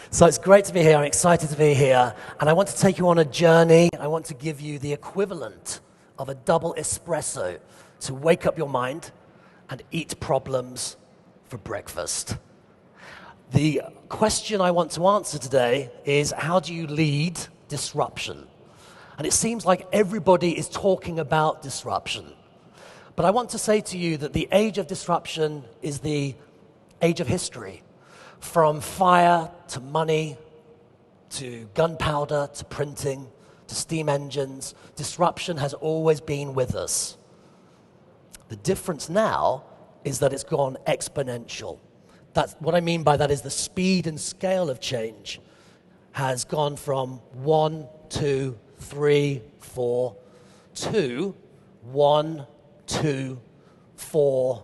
So it's great to be here. I'm excited to be here. And I want to take you on a journey. I want to give you the equivalent of a double espresso to wake up your mind and eat problems for breakfast. The question I want to answer today is, how do you lead disruption? And it seems like everybody is talking about disruption. But I want to say to you that the age of disruption is the age of history. From fire to money, to gunpowder, to printing, to steam engines, disruption has always been with us. The difference now is that it's gone exponential. That's what I mean by that is the speed and scale of change has gone from 1, 2, 3, 4 to 1, 2, 4,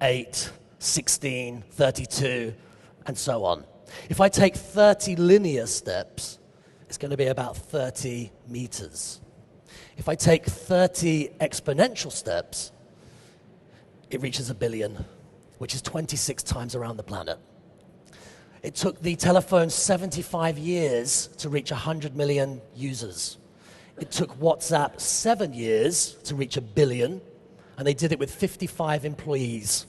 8, 16, 32, and so on. If I take 30 linear steps, it's going to be about 30 meters. If I take 30 exponential steps, it reaches 1 billion, which is 26 times around the planet. It took the telephone 75 years to reach 100 million users. It took WhatsApp 7 years to reach 1 billion, and they did it with 55 employees.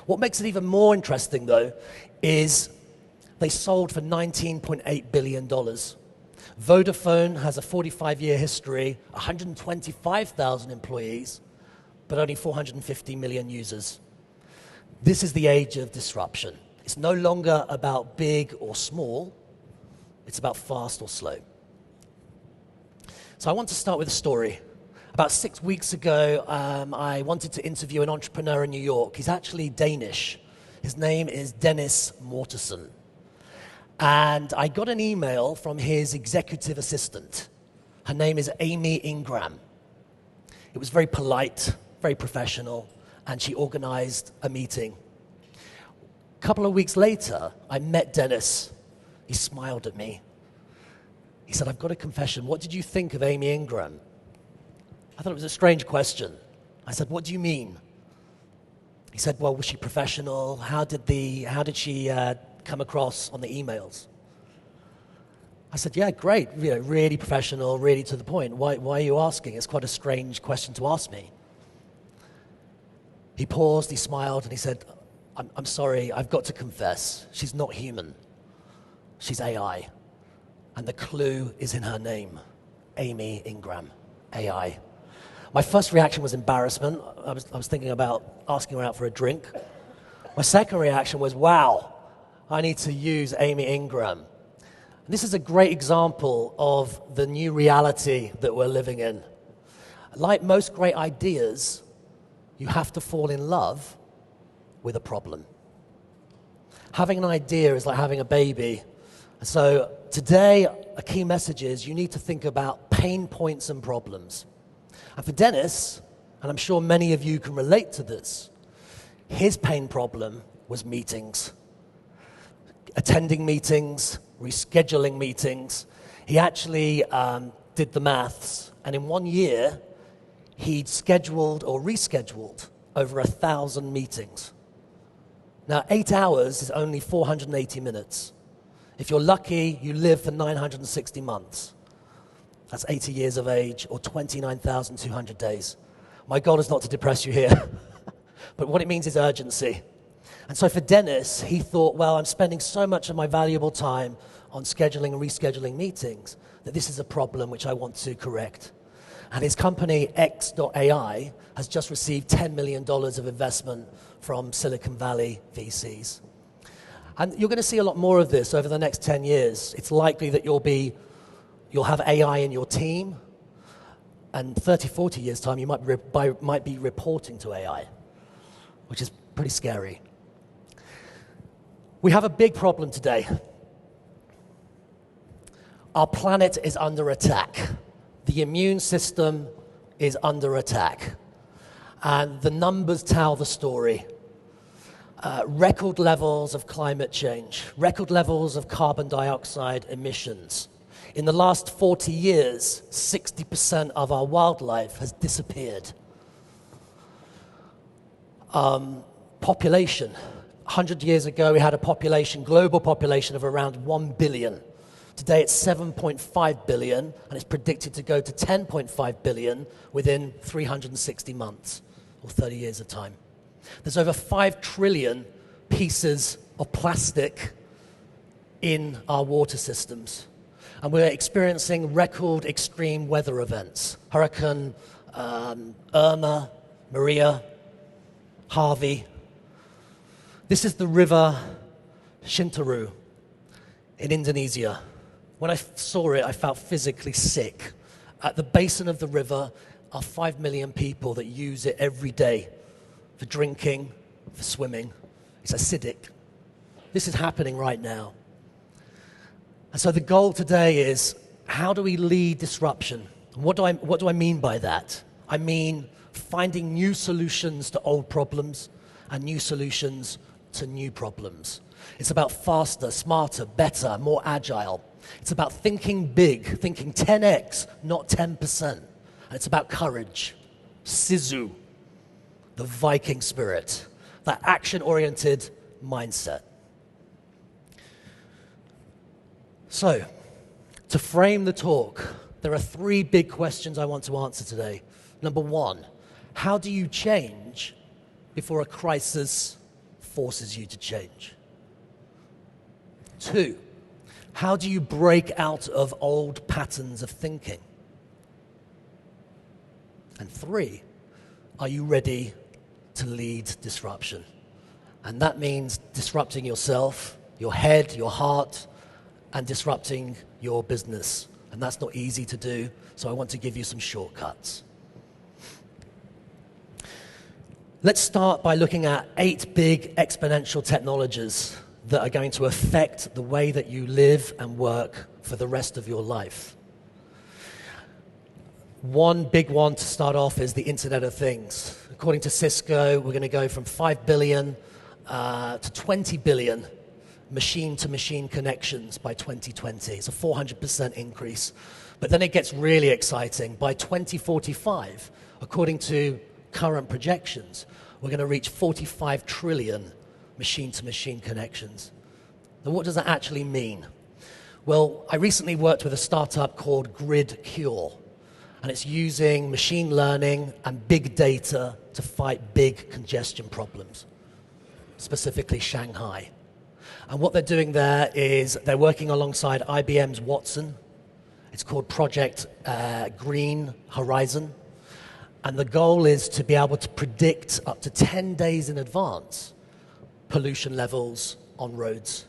What makes it even more interesting, though, is they sold for $19.8 billion. Vodafone has a 45-year history, 125,000 employees, but only 450 million users. This is the age of disruption. It's no longer about big or small, it's about fast or slow. So I want to start with a story. About 6 weeks ago, I wanted to interview an entrepreneur in New York. He's actually Danish. His name is Dennis Mortensen. And I got an email from his executive assistant. Her name is Amy Ingram. It was very polite, very professional, and she organized a meeting. A couple of weeks later, I met Dennis. He smiled at me. He said, "I've got a confession. What did you think of Amy Ingram?" I thought it was a strange question. I said, "What do you mean?" He said, "Well, was she professional? How did she come across on the emails?" I said, "Yeah, great. Really professional, really to the point. Why are you asking? It's quite a strange question to ask me." He paused, he smiled, and he said, I'm sorry, I've got to confess. She's not human. She's AI. And the clue is in her name, Amy Ingram, AI. My first reaction was embarrassment. I was thinking about asking her out for a drink. My second reaction was, wow, I need to use Amy Ingram. And this is a great example of the new reality that we're living in. Like most great ideas, you have to fall in love with a problem. Having an idea is like having a baby. So today, a key message is you need to think about pain points and problems. And for Dennis, and I'm sure many of you can relate to this, his pain problem was meetings. Attending meetings, rescheduling meetings. He actually did the maths, and in 1 year, he'd scheduled or rescheduled over 1,000 meetings. Now, 8 hours is only 480 minutes. If you're lucky, you live for 960 months. That's 80 years of age, or 29,200 days. My goal is not to depress you here, but what it means is urgency. And so for Dennis, he thought, well, I'm spending so much of my valuable time on scheduling and rescheduling meetings that this is a problem which I want to correct. And his company, X.AI, has just received $10 million of investment from Silicon Valley VCs. And you're going to see a lot more of this over the next 10 years. It's likely that you'll have AI in your team, and 30, 40 years' time, you might be reporting to AI, which is pretty scary. We have a big problem today. Our planet is under attack. The immune system is under attack. And the numbers tell the story. Record levels of climate change, record levels of carbon dioxide emissions. In the last 40 years, 60% of our wildlife has disappeared. Population, 100 years ago, we had a population, global population of around 1 billion. Today, it's 7.5 billion, and it's predicted to go to 10.5 billion within 360 months, or 30 years of time. There's over 5 trillion pieces of plastic in our water systems. And we're experiencing record extreme weather events. Hurricane Irma, Maria, Harvey. This is the river Shintaru in Indonesia. When I saw it, I felt physically sick. At the basin of the river are 5 million people that use it every day for drinking, for swimming. It's acidic. This is happening right now. And so the goal today is, how do we lead disruption? What do I mean by that? I mean finding new solutions to old problems and new solutions to new problems. It's about faster, smarter, better, more agile. It's about thinking big, thinking 10x, not 10%. And it's about courage, sisu, the Viking spirit, that action-oriented mindset. So, to frame the talk, there are 3 big questions I want to answer today. Number 1, how do you change before a crisis forces you to change? 2, how do you break out of old patterns of thinking? And 3, are you ready to lead disruption? And that means disrupting yourself, your head, your heart, and disrupting your business. And that's not easy to do, so I want to give you some shortcuts. Let's start by looking at 8 big exponential technologies that are going to affect the way that you live and work for the rest of your life. One big one to start off is the Internet of Things. According to Cisco, we're going to go from 5 billion to 20 billion machine-to-machine connections by 2020. It's a 400% increase. But then it gets really exciting. By 2045, according to current projections, we're going to reach 45 trillion machine-to-machine connections. Now, what does that actually mean? Well, I recently worked with a startup called GridCure, and it's using machine learning and big data to fight big congestion problems, specifically Shanghai. And what they're doing there is they're working alongside IBM's Watson. It's called Project Green Horizon. And the goal is to be able to predict up to 10 days in advance pollution levels on roads.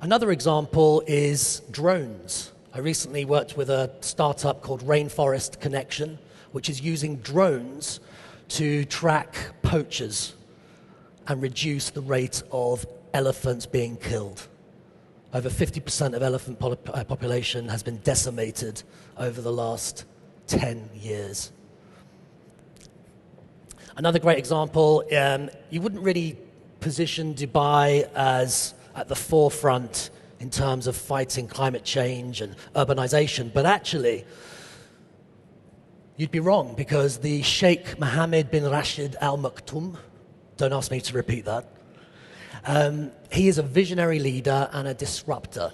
Another example is drones. I recently worked with a startup called Rainforest Connection, which is using drones to track poachers and reduce the rate of elephants being killed. Over 50% of elephant population has been decimated over the last 10 years. Another great example, you wouldn't really position Dubai as at the forefront in terms of fighting climate change and urbanization, but actually, you'd be wrong, because the Sheikh Mohammed bin Rashid Al Maktoum, don't ask me to repeat that, he is a visionary leader and a disruptor.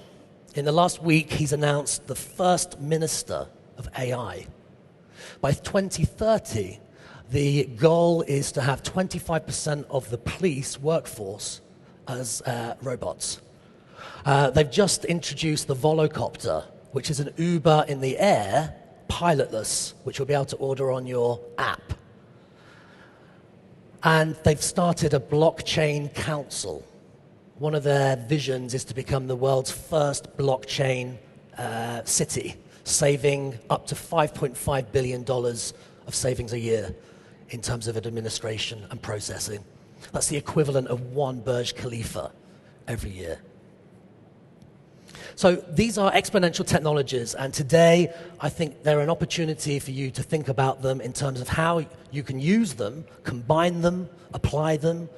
In the last week, he's announced the first minister of AI. By 2030, the goal is to have 25% of the police workforce as robots. They've just introduced the Volocopter, which is an Uber in the air, pilotless, which you'll be able to order on your app. And they've started a blockchain council. One of their visions is to become the world's first blockchain city, saving up to $5.5 billion of savings a year in terms of administration and processing. That's the equivalent of one Burj Khalifa every year. So these are exponential technologies, and today I think they're an opportunity for you to think about them in terms of how you can use them, combine them, apply them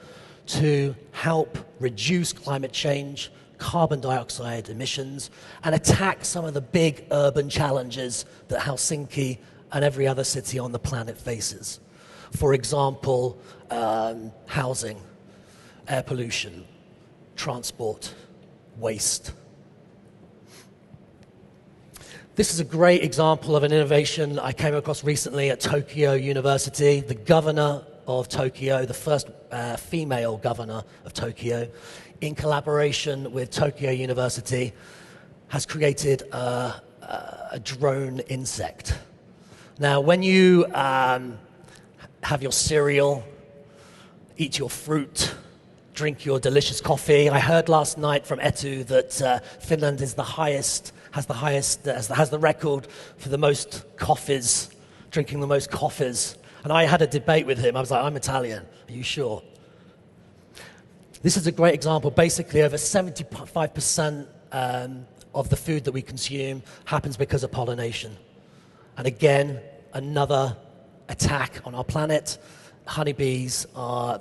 to help reduce climate change, carbon dioxide emissions, and attack some of the big urban challenges that Helsinki and every other city on the planet faces. For example, housing. air pollution, transport, waste. This is a great example of an innovation I came across recently at Tokyo University. The governor of Tokyo, the first female governor of Tokyo, in collaboration with Tokyo University, has created a drone insect. Now, when you have your cereal, eat your fruit, drink your delicious coffee, I heard last night from Etu that Finland is has the record for the most coffees, drinking the most coffees. And I had a debate with him. I was like, I'm Italian. Are you sure? This is a great example. Basically, over 75% of the food that we consume happens because of pollination. And again, another attack on our planet. Honeybees,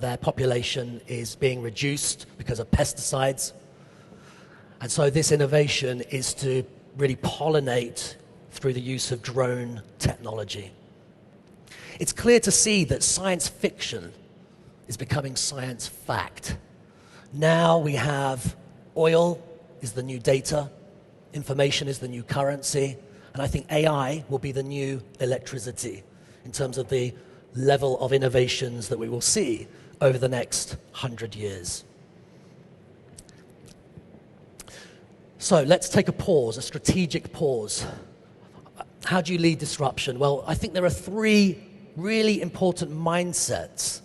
their population is being reduced because of pesticides. And so this innovation is to really pollinate through the use of drone technology. It's clear to see that science fiction is becoming science fact. Now we have oil is the new data, information is the new currency, and I think AI will be the new electricity in terms of the level of innovations that we will see over the next 100 years. So let's take a pause, a strategic pause. How do you lead disruption? Well, I think there are three really important mindsets.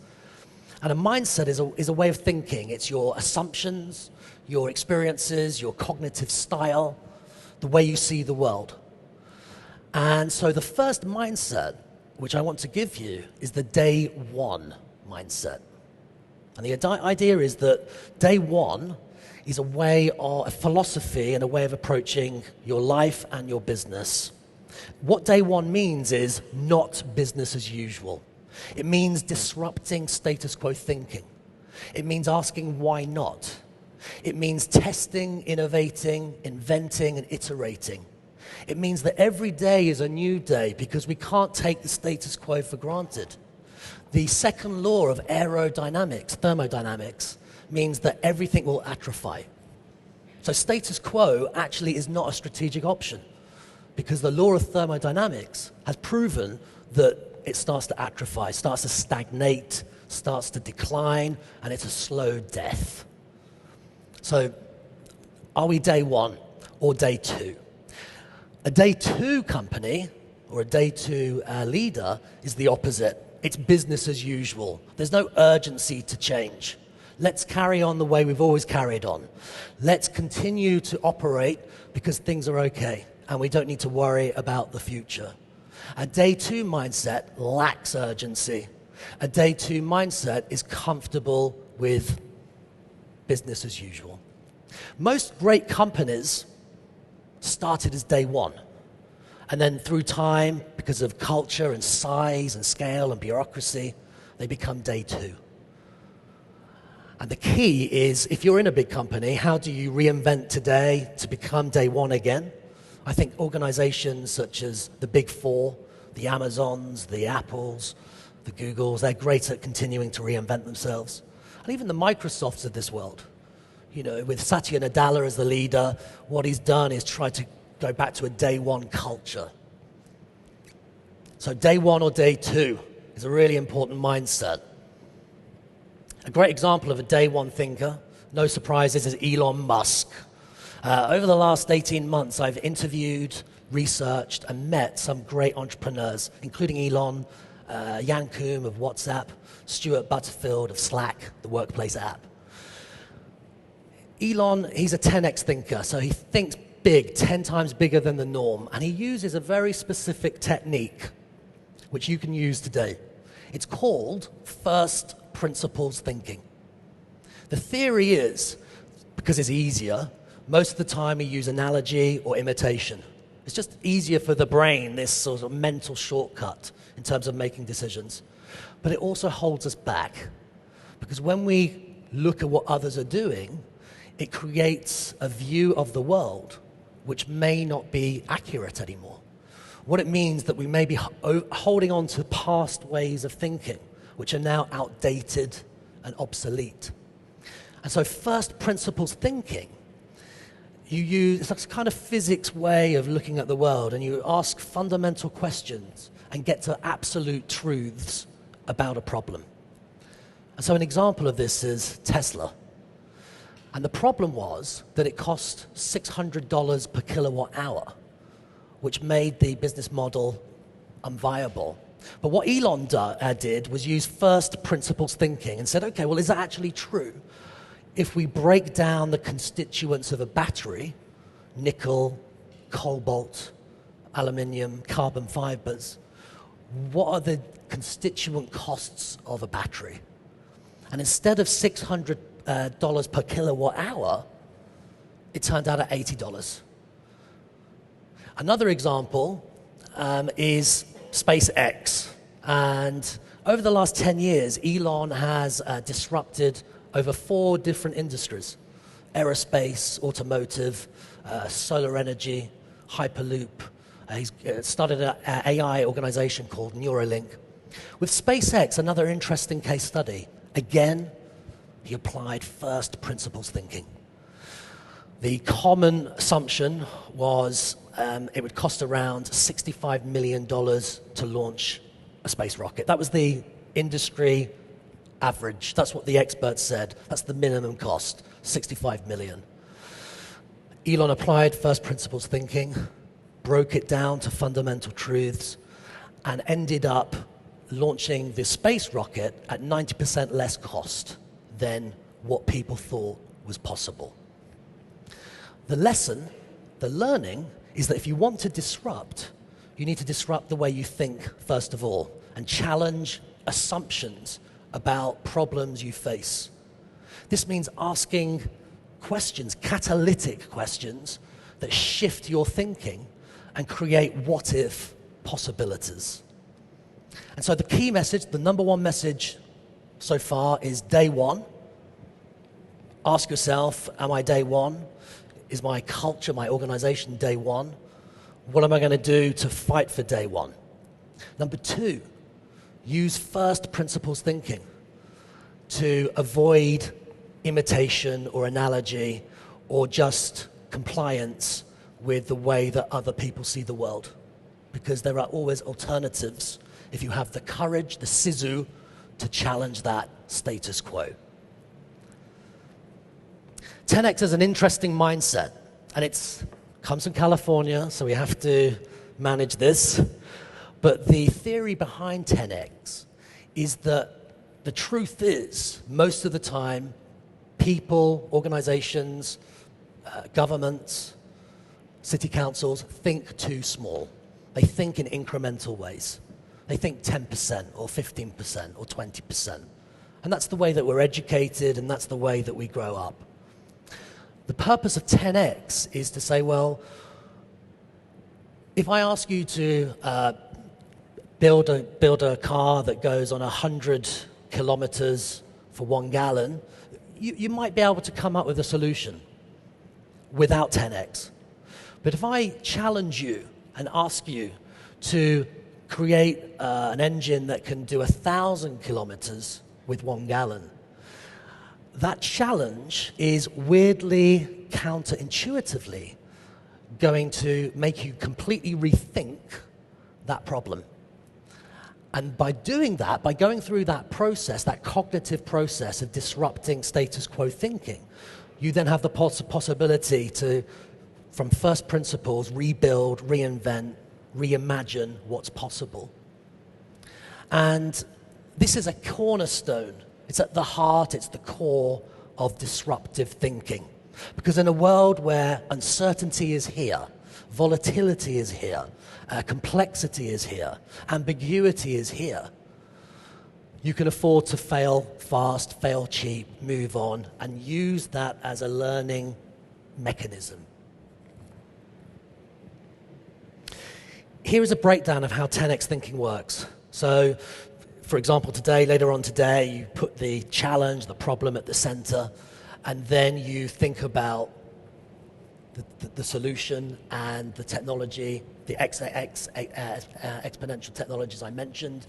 And a mindset is a way of thinking. It's your assumptions, your experiences, your cognitive style, the way you see the world. And so the first mindset, which I want to give you, is the day one mindset. And the idea is that day one is a way of a philosophy and a way of approaching your life and your business. What day one means is not business as usual. It means disrupting status quo thinking. It means asking why not. It means testing, innovating, inventing, and iterating. It means that every day is a new day because we can't take the status quo for granted. The second law of aerodynamics, thermodynamics, means that everything will atrophy. So status quo actually is not a strategic option because the law of thermodynamics has proven that it starts to atrophy, starts to stagnate, starts to decline, and it's a slow death. So are we day one or day two? A day two company or a day two leader is the opposite. It's business as usual. There's no urgency to change. Let's carry on the way we've always carried on. Let's continue to operate because things are okay and we don't need to worry about the future. A day two mindset lacks urgency. A day two mindset is comfortable with business as usual. Most great companies started as day one. And then through time, because of culture and size and scale and bureaucracy, they become day two. And the key is, if you're in a big company, how do you reinvent today to become day one again? I think organizations such as the Big Four, the Amazons, the Apples, the Googles, they're great at continuing to reinvent themselves. And even the Microsofts of this world. You know, with Satya Nadella as the leader, what he's done is try to go back to a day one culture. So day one or day two is a really important mindset. A great example of a day one thinker, no surprises, is Elon Musk. Over the last 18 months, I've interviewed, researched, and met some great entrepreneurs, including Elon, Yan Koum of WhatsApp, Stuart Butterfield of Slack, the workplace app. Elon, he's a 10x thinker, so he thinks big, 10 times bigger than the norm, and he uses a very specific technique, which you can use today. It's called first principles thinking. The theory is, because it's easier, most of the time we use analogy or imitation. It's just easier for the brain, this sort of mental shortcut in terms of making decisions. But it also holds us back, because when we look at what others are doing, it creates a view of the world which may not be accurate anymore. What it means that we may be holding on to past ways of thinking, which are now outdated and obsolete. And so first principles thinking, it's like a kind of physics way of looking at the world, and you ask fundamental questions and get to absolute truths about a problem. And so an example of this is Tesla. And the problem was that it cost $600 per kilowatt hour, which made the business model unviable. But what Elon did was use first principles thinking and said, okay, well, is that actually true? If we break down the constituents of a battery, nickel, cobalt, aluminium, carbon fibers, what are the constituent costs of a battery? And instead of $600 per kilowatt hour, it turned out at $80. Another example is SpaceX. And over the last 10 years, Elon has disrupted over 4 different industries: aerospace, automotive, solar energy, Hyperloop. He's started an AI organization called Neuralink. With SpaceX, another interesting case study. Again, he applied first principles thinking. The common assumption was it would cost around $65 million to launch a space rocket. That was the industry average. That's what the experts said. That's the minimum cost, $65 million. Elon applied first principles thinking, broke it down to fundamental truths, and ended up launching the space rocket at 90% less cost than what people thought was possible. The lesson, the learning, is that if you want to disrupt, you need to disrupt the way you think, first of all, and challenge assumptions about problems you face. This means asking questions, catalytic questions, that shift your thinking and create what-if possibilities. And so the key message, the number one message so far is day one. Ask yourself, am I day one? Is my culture, my organization day one? What am I going to do to fight for day one? Number 2, use first principles thinking to avoid imitation or analogy or just compliance with the way that other people see the world. Because there are always alternatives if you have the courage, the sisu, to challenge that status quo. 10x is an interesting mindset, and it comes from California, so we have to manage this. But the theory behind 10x is that the truth is, most of the time, people, organizations, governments, city councils think too small. They think in incremental ways. They think 10% or 15% or 20%. And that's the way that we're educated, and that's the way that we grow up. The purpose of 10x is to say, well, if I ask you to build a car that goes on 100 kilometers for 1 gallon, you might be able to come up with a solution without 10x. But if I challenge you and ask you to create an engine that can do 1,000 kilometers with 1 gallon, that challenge is weirdly, counterintuitively going to make you completely rethink that problem. And by doing that, by going through that process, that cognitive process of disrupting status quo thinking, you then have the possibility to, from first principles, rebuild, reinvent, reimagine what's possible. And this is a cornerstone. It's at the heart, it's the core of disruptive thinking. Because in a world where uncertainty is here, volatility is here, complexity is here, ambiguity is here, you can afford to fail fast, fail cheap, move on, and use that as a learning mechanism. Here is a breakdown of how 10x thinking works. So, for example, later on today, you put the challenge, the problem at the center, and then you think about the solution and the technology, the exponential technologies I mentioned.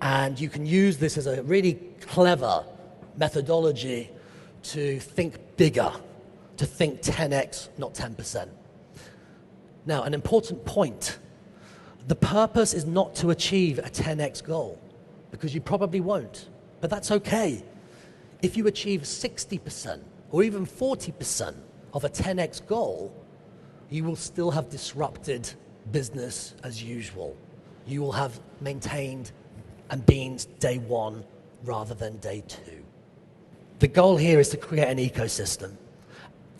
And you can use this as a really clever methodology to think bigger, to think 10x, not 10%. Now, an important point. The purpose is not to achieve a 10x goal, because you probably won't, but that's okay. If you achieve 60% or even 40% of a 10x goal, you will still have disrupted business as usual. You will have maintained and been day one rather than day two. The goal here is to create an ecosystem.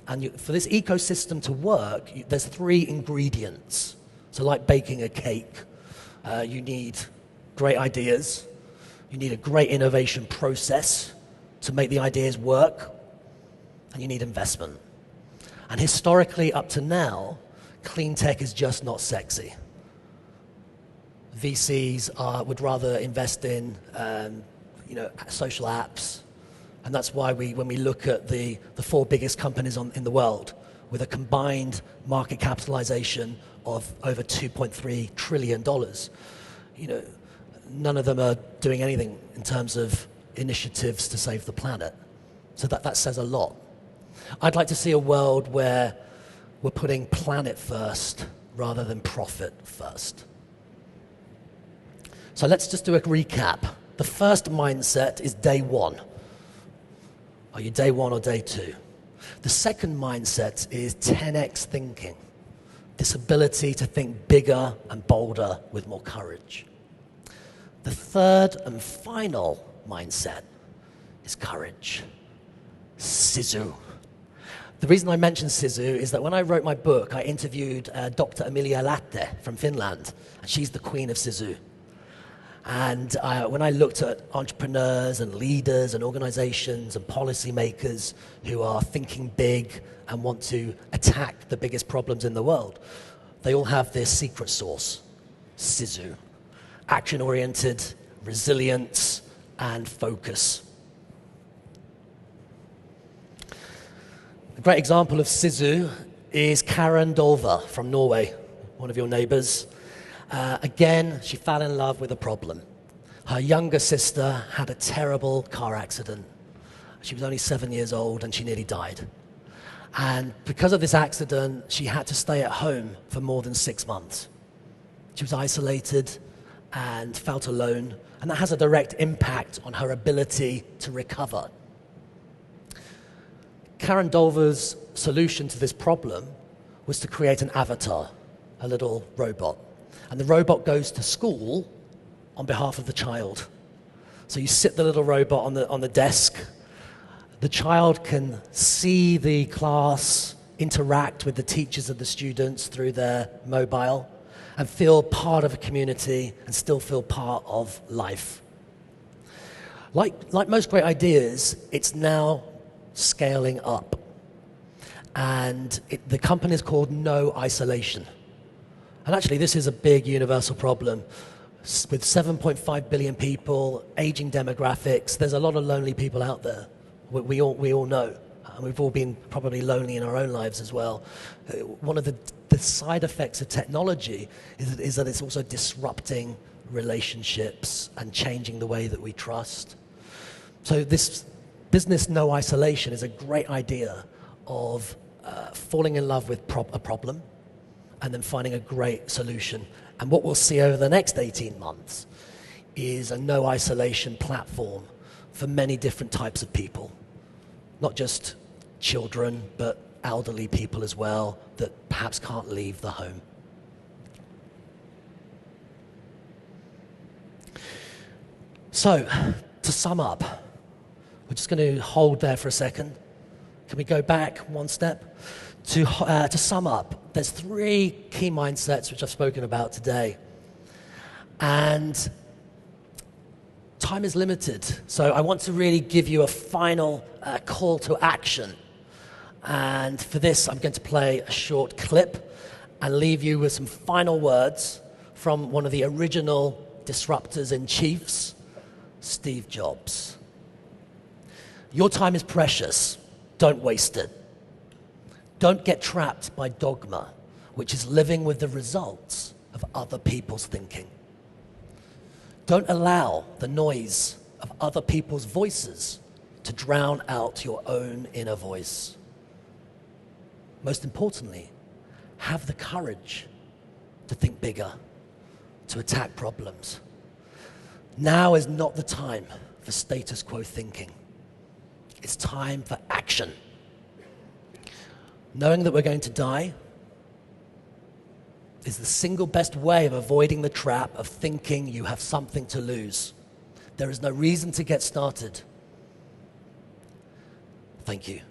And for this ecosystem to work, there's 3 ingredients. So like baking a cake, you need great ideas, you need a great innovation process to make the ideas work, and you need investment. And historically, up to now, clean tech is just not sexy. VCs would rather invest in social apps. And that's why when we look at the 4 biggest companies in the world, with a combined market capitalization of over $2.3 trillion, none of them are doing anything in terms of initiatives to save the planet. So that says a lot. I'd like to see a world where we're putting planet first rather than profit first. So let's just do a recap. The first mindset is day one. Are you day one or day two? The second mindset is 10x thinking. This ability to think bigger and bolder with more courage. The third and final mindset is courage. Sisu. The reason I mention Sisu is that when I wrote my book, I interviewed Dr. Emilia Latte from Finland, and she's the queen of Sisu. And when I looked at entrepreneurs and leaders and organizations and policymakers who are thinking big and want to attack the biggest problems in the world, they all have their secret sauce, Sisu. Action-oriented, resilience, and focus. A great example of Sisu is Karen Dolva from Norway, one of your neighbors. Again, she fell in love with a problem. Her younger sister had a terrible car accident. She was only 7 years old and she nearly died. And because of this accident, she had to stay at home for more than 6 months. She was isolated and felt alone, and that has a direct impact on her ability to recover. Karen Dolva's solution to this problem was to create an avatar, a little robot. And the robot goes to school on behalf of the child. So you sit the little robot on the desk. The child can see the class, interact with the teachers and the students through their mobile, and feel part of a community and still feel part of life. Like most great ideas, it's now scaling up. And the company is called No Isolation. And actually, this is a big universal problem. With 7.5 billion people, aging demographics, there's a lot of lonely people out there. We all know. And we've all been probably lonely in our own lives as well. One of the side effects of technology is that it's also disrupting relationships and changing the way that we trust. So this business No Isolation is a great idea of falling in love with a problem and then finding a great solution. And what we'll see over the next 18 months is a no isolation platform for many different types of people. Not just children, but elderly people as well that perhaps can't leave the home. So, to sum up, we're just going to hold there for a second. Can we go back one step? To sum up, there's 3 key mindsets which I've spoken about today. And time is limited, so I want to really give you a final call to action. And for this, I'm going to play a short clip and leave you with some final words from one of the original disruptors in chiefs, Steve Jobs. Your time is precious. Don't waste it. Don't get trapped by dogma, which is living with the results of other people's thinking. Don't allow the noise of other people's voices to drown out your own inner voice. Most importantly, have the courage to think bigger, to attack problems. Now is not the time for status quo thinking. It's time for action. Knowing that we're going to die is the single best way of avoiding the trap of thinking you have something to lose. There is no reason to get started. Thank you.